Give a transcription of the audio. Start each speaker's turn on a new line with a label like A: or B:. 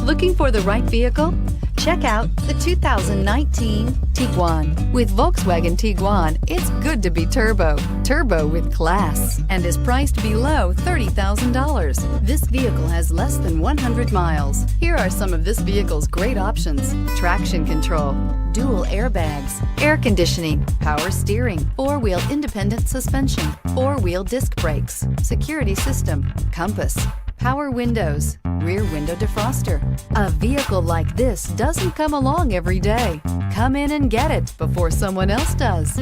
A: Looking for the right vehicle? Check out the 2019 Tiguan. With Volkswagen Tiguan, it's good to be turbo. Turbo with class, and is priced below $30,000. This vehicle has less than 100 miles. Here are some of this vehicle's great options: traction control, dual airbags, air conditioning, power steering, four-wheel independent suspension, four-wheel disc brakes, security system, compass, power windows, rear window defroster. A vehicle like this doesn't come along every day. Come in and get it before someone else does.